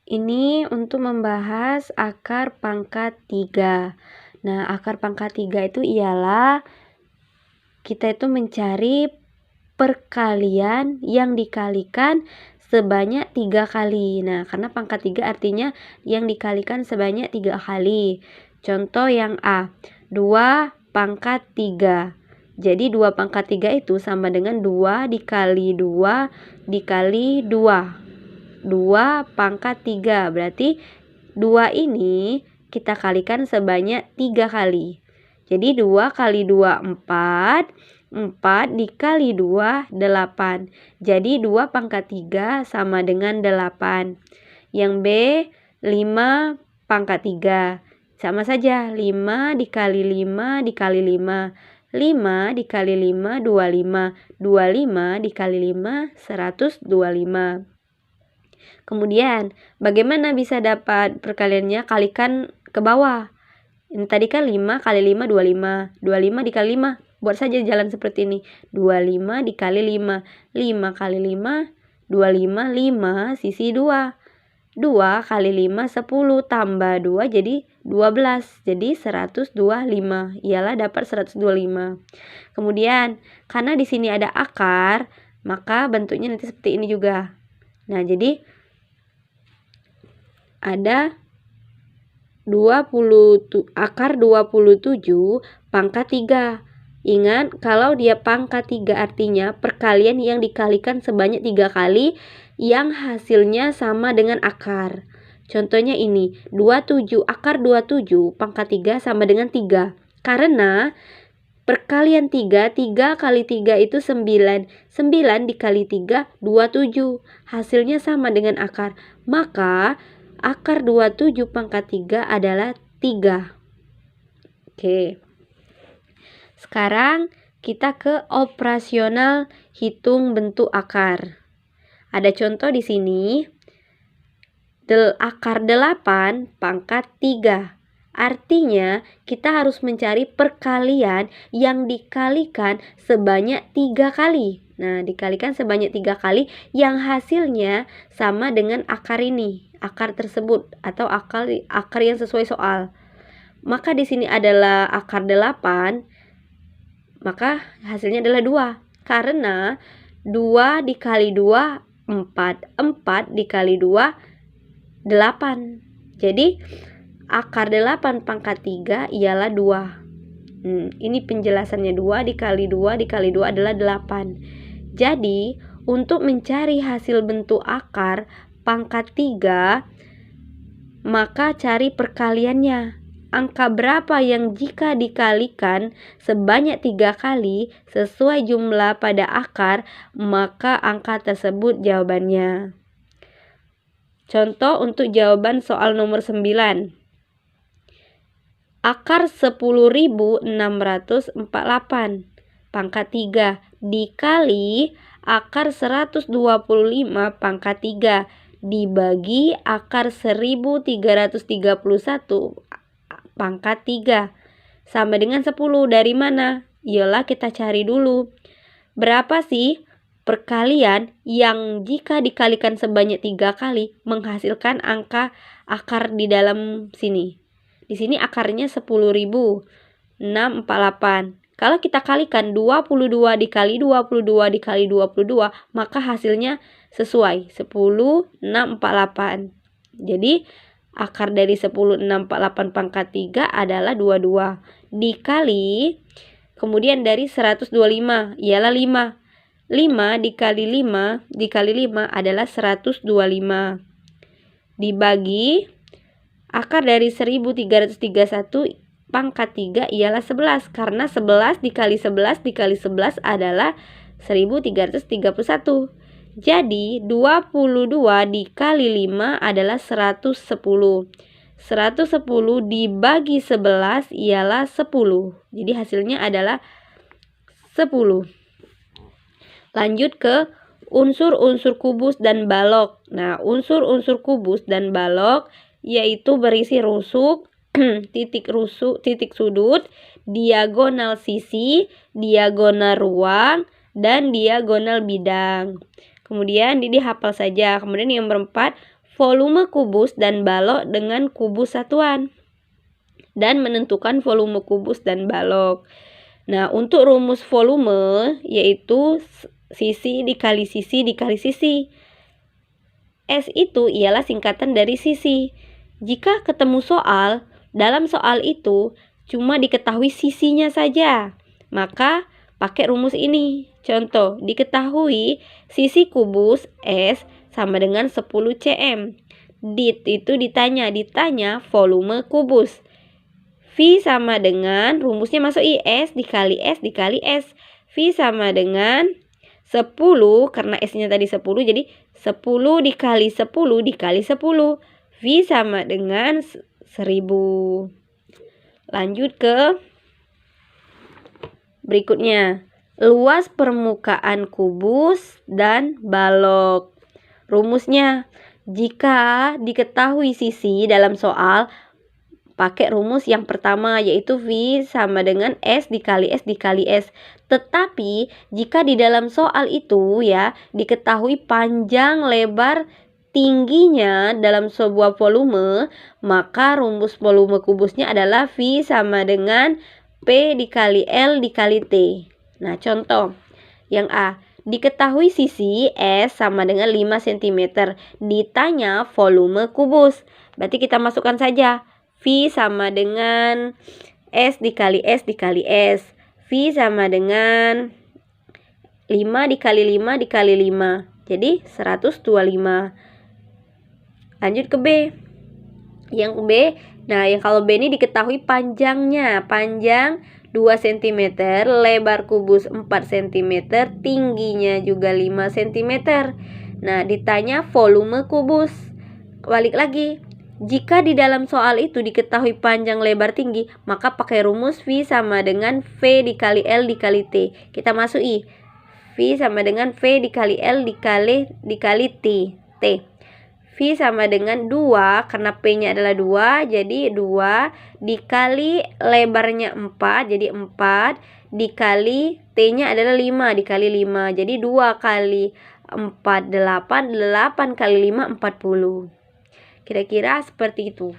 Ini untuk membahas akar pangkat 3. Nah, akar pangkat 3 itu ialah kita itu mencari perkalian yang dikalikan sebanyak 3 kali. Nah, karena pangkat 3 artinya yang dikalikan sebanyak 3 kali. Contoh yang A, 2 pangkat 3. Jadi 2 pangkat 3 itu sama dengan 2 dikali 2 dikali 2. 2 pangkat 3. Berarti 2 ini kita kalikan sebanyak 3 kali. Jadi 2 kali 2 4. 4 dikali 2 8. Jadi 2 pangkat 3 sama dengan 8. Yang B 5 pangkat 3. Sama saja 5 dikali 5 dikali 5. 5 dikali 5 25. 25 dikali 5 125. Kemudian, bagaimana bisa dapat perkaliannya? Kalikan ke bawah. Ini tadi kan 5 kali 5 25. 25 dikali 5. Buat saja jalan seperti ini. 25 dikali 5. 5 kali 5 25. 5 sisi 2. 2 kali 5 10 tambah 2 jadi 12. Jadi 125. Ialah dapat 125. Kemudian, karena di sini ada akar, maka bentuknya nanti seperti ini juga. Nah, jadi ada akar 27 pangkat 3. Ingat, kalau dia pangkat 3 artinya perkalian yang dikalikan sebanyak 3 kali yang hasilnya sama dengan akar. Contohnya ini, 27 akar 27 pangkat 3 sama dengan 3. Karena perkalian 3 kali 3 itu 9. 9 dikali 3 27. Hasilnya sama dengan akar. Maka akar 27 pangkat 3 adalah 3. Oke. Sekarang kita ke operasional hitung bentuk akar. Ada contoh di sini. Akar 8 pangkat 3. Artinya kita harus mencari perkalian yang dikalikan sebanyak 3 kali. Nah, dikalikan sebanyak 3 kali yang hasilnya sama dengan akar ini. Akar tersebut atau akar yang sesuai soal. Maka di sini adalah akar 8, maka hasilnya adalah 2. Karena 2 dikali 2 4. 4 dikali 2 8. Jadi akar 8 pangkat 3 ialah 2. Ini penjelasannya. 2 dikali 2 dikali 2 adalah 8. Jadi untuk mencari hasil bentuk akar pangkat 3, maka cari perkaliannya. Angka berapa yang jika dikalikan sebanyak 3 kali sesuai jumlah pada akar, maka angka tersebut jawabannya. Contoh untuk jawaban soal nomor 9. Akar 10.648 pangkat 3 dikali akar 125 pangkat 3 dibagi akar 1331 pangkat 3 sama dengan 10. Dari mana? Iyalah kita cari dulu. Berapa sih perkalian yang jika dikalikan sebanyak 3 kali menghasilkan angka akar di dalam sini? Di sini akarnya 10.648. Kalau kita kalikan 22 dikali 22 dikali 22, maka hasilnya sesuai 10.648. Jadi akar dari 10.648 pangkat 3 adalah 22 dikali, kemudian dari 125 ialah 5. 5 dikali 5 dikali 5 adalah 125. Dibagi akar dari 1331 pangkat 3 ialah 11. Karena 11 dikali 11 dikali 11 adalah 1331. Jadi 22 dikali 5 adalah 110. 110 dibagi 11 ialah 10. Jadi hasilnya adalah 10. Lanjut ke unsur-unsur kubus dan balok. Nah, unsur-unsur kubus dan balok yaitu berisi rusuk, titik sudut, diagonal sisi, diagonal ruang, dan diagonal bidang. Kemudian dihafal saja. Kemudian yang berempat, volume kubus dan balok dengan kubus satuan dan menentukan volume kubus dan balok. Nah, untuk rumus volume yaitu sisi dikali sisi dikali sisi. S itu ialah singkatan dari sisi. Jika ketemu soal, dalam soal itu cuma diketahui sisinya saja, maka pakai rumus ini. Contoh, diketahui sisi kubus S sama dengan 10 cm. Itu ditanya volume kubus. V sama dengan, rumusnya masuk S dikali S dikali S. V sama dengan 10, karena S-nya tadi 10, jadi 10 dikali 10 dikali 10. V sama dengan 1000. Lanjut ke berikutnya. Luas permukaan kubus dan balok. Rumusnya, jika diketahui sisi dalam soal, pakai rumus yang pertama yaitu V sama dengan S dikali S dikali S. Tetapi jika di dalam soal itu ya diketahui panjang, lebar, tingginya dalam sebuah volume, maka rumus volume kubusnya adalah V sama dengan P dikali L dikali T. Nah, contoh yang A, diketahui sisi S sama dengan 5 cm. Ditanya volume kubus. Berarti kita masukkan saja V sama dengan S dikali S dikali S. V sama dengan 5 dikali 5 dikali 5. Jadi 125. Lanjut ke B. Yang B, nah yang kalau B ini diketahui panjangnya. Panjang 2 cm, lebar kubus 4 cm, tingginya juga 5 cm. Nah, ditanya volume kubus. Balik lagi. Jika di dalam soal itu diketahui panjang, lebar, tinggi, maka pakai rumus V sama dengan V dikali L dikali T. Kita masuk V sama dengan V dikali L dikali T. V sama dengan 2, karena P-nya adalah 2, jadi 2 dikali lebarnya 4, jadi 4, dikali T-nya adalah 5, dikali 5, jadi 2 kali 4, 8, 8 kali 5, 40. Kira-kira seperti itu.